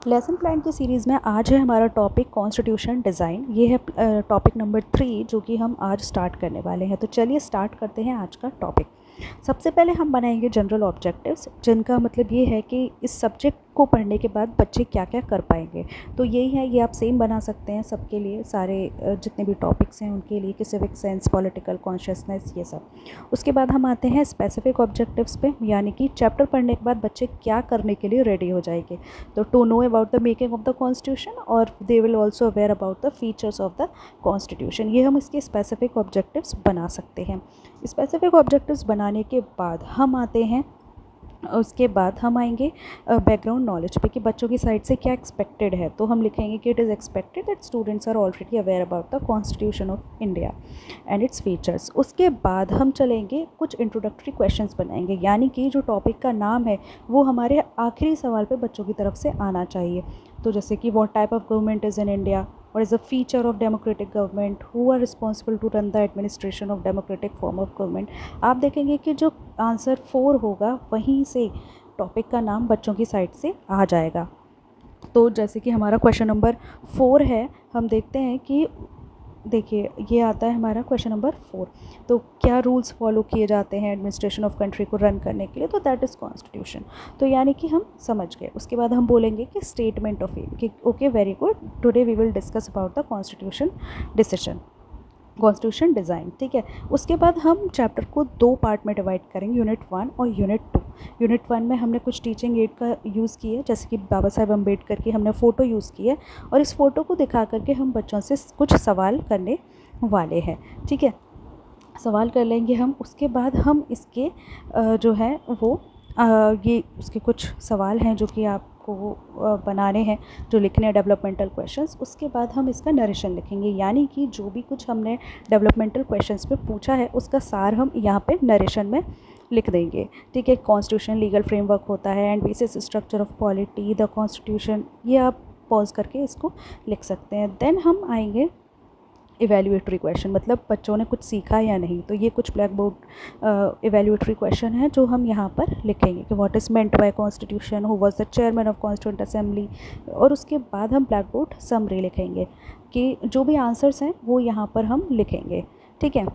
Lesson plan की series में आज है हमारा टॉपिक कॉन्स्टिट्यूशन डिज़ाइन। ये है टॉपिक नंबर 3 जो कि हम आज स्टार्ट करने वाले हैं। तो चलिए स्टार्ट करते हैं आज का टॉपिक। सबसे पहले हम बनाएंगे जनरल ऑब्जेक्टिव्स, जिनका मतलब ये है कि इस सब्जेक्ट को पढ़ने के बाद बच्चे क्या क्या कर पाएंगे। तो यही है, ये आप सेम बना सकते हैं सबके लिए, सारे जितने भी टॉपिक्स हैं उनके लिए, कि सिविक सेंस, पॉलिटिकल कॉन्शियसनेस, ये सब। उसके बाद हम आते हैं स्पेसिफिक ऑब्जेक्टिव्स पे, यानी कि चैप्टर पढ़ने के बाद बच्चे क्या करने के लिए रेडी हो जाएंगे। तो to know about the making of the constitution, और they will also aware about the features of the constitution. ये हम इसके स्पेसिफिक ऑब्जेक्टिव्स बना सकते हैं। स्पेसिफिक ऑब्जेक्टिव्स बनाने के बाद हम आते हैं, उसके बाद हम आएंगे बैकग्राउंड नॉलेज पे, कि बच्चों की साइड से क्या एक्सपेक्टेड है। तो हम लिखेंगे कि it is expected that students are already aware about the constitution of India and its features. उसके बाद हम चलेंगे, कुछ इंट्रोडक्टरी क्वेश्चंस बनाएंगे, यानी कि जो टॉपिक का नाम है वो हमारे आखिरी सवाल पे बच्चों की तरफ से आना चाहिए। तो जैसे कि what type of government is in India, what is the feature of democratic government, who are responsible to run the administration of democratic form of government। आप देखेंगे कि जो आंसर 4 होगा वहीं से टॉपिक का नाम बच्चों की साइड से आ जाएगा। तो जैसे कि हमारा क्वेश्चन नंबर 4 है, हम देखते हैं कि देखिए ये आता है हमारा क्वेश्चन नंबर 4। तो क्या रूल्स फॉलो किए जाते हैं एडमिनिस्ट्रेशन ऑफ कंट्री को रन करने के लिए, तो दैट इज़ कॉन्स्टिट्यूशन। तो यानी कि हम समझ गए। उसके बाद हम बोलेंगे कि स्टेटमेंट ऑफ एम, कि okay very good, today we will discuss about the constitution decision, constitution design. ठीक है। उसके बाद हम चैप्टर को 2 पार्ट में डिवाइड करेंगे, यूनिट 1 और यूनिट 2। यूनिट 1 में हमने कुछ टीचिंग एड का यूज़ किया है, जैसे कि बाबा साहेब अम्बेडकर की हमने फ़ोटो यूज़ की है, और इस फ़ोटो को दिखा करके हम बच्चों से कुछ सवाल करने वाले हैं। ठीक है, सवाल कर लेंगे हम। उसके बाद हम इसके जो है वो ये उसके कुछ सवाल हैं जो कि आपको बनाने हैं, जो लिखने हैं डेवलपमेंटल क्वेश्चंस। उसके बाद हम इसका नरेशन लिखेंगे, यानी कि जो भी कुछ हमने डेवलपमेंटल क्वेश्चंस पे पूछा है उसका सार हम यहाँ पे नरेशन में लिख देंगे। ठीक है। कॉन्स्टिट्यूशन लीगल फ्रेमवर्क होता है and bases structure of polity the constitution, ये आप पॉज करके इसको लिख सकते हैं। देन हम आएंगे इवेल्यूएटरी क्वेश्चन, मतलब बच्चों ने कुछ सीखा या नहीं। तो ये कुछ ब्लैक बोर्ड इवेल्यूएटरी क्वेश्चन है जो हम यहाँ पर लिखेंगे, कि what is meant by constitution, who was the chairman of constituent assembly. और उसके बाद हम ब्लैक बोर्ड समरी लिखेंगे, कि जो भी आंसर्स हैं वो यहाँ पर हम लिखेंगे। ठीक है,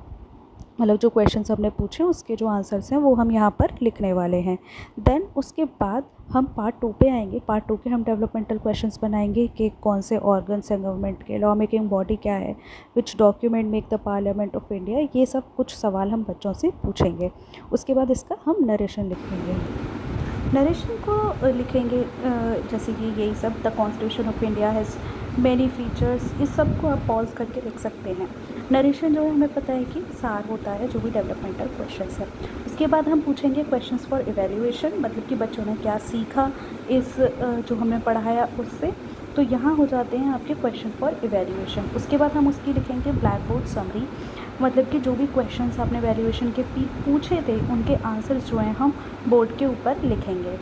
मतलब जो क्वेश्चंस हमने पूछे उसके जो आंसर्स हैं वो हम यहाँ पर लिखने वाले हैं। देन उसके बाद हम पार्ट 2 पे आएंगे। पार्ट 2 के हम डेवलपमेंटल क्वेश्चंस बनाएंगे, कि कौन से ऑर्गन्स हैं गवर्नमेंट के, लॉ मेकिंग बॉडी क्या है, which document make the parliament of India. ये सब कुछ सवाल हम बच्चों से पूछेंगे। उसके बाद इसका हम नरेशन लिखेंगे। नरेशन को लिखेंगे जैसे कि यही सब, the constitution of India has many features, इस सब को आप पॉज करके लिख सकते हैं। नरेशन जो है हमें पता है कि सार होता है जो भी डेवलपमेंटल क्वेश्चंस है। उसके बाद हम पूछेंगे क्वेश्चंस फॉर इवैल्यूएशन, मतलब कि बच्चों ने क्या सीखा इस जो हमने पढ़ाया उससे। तो यहाँ हो जाते हैं आपके क्वेश्चन फॉर इवैल्यूएशन। उसके बाद हम उसकी लिखेंगे ब्लैक बोर्ड समरी, मतलब कि जो भी क्वेश्चंस आपने वैल्यूएशन के पूछे थे उनके आंसर्स जो हैं हम बोर्ड के ऊपर लिखेंगे।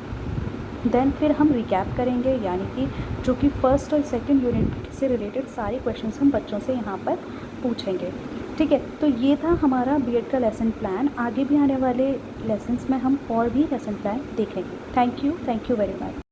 देन फिर हम रिकैप करेंगे, यानी कि जो कि फर्स्ट और सेकंड यूनिट से रिलेटेड सारे क्वेश्चंस हम बच्चों से यहाँ पर पूछेंगे। ठीक है। तो ये था हमारा बीएड का लेसन प्लान। आगे भी आने वाले लेसन्स में हम और भी लेसन प्लान देखेंगे। Thank you very much.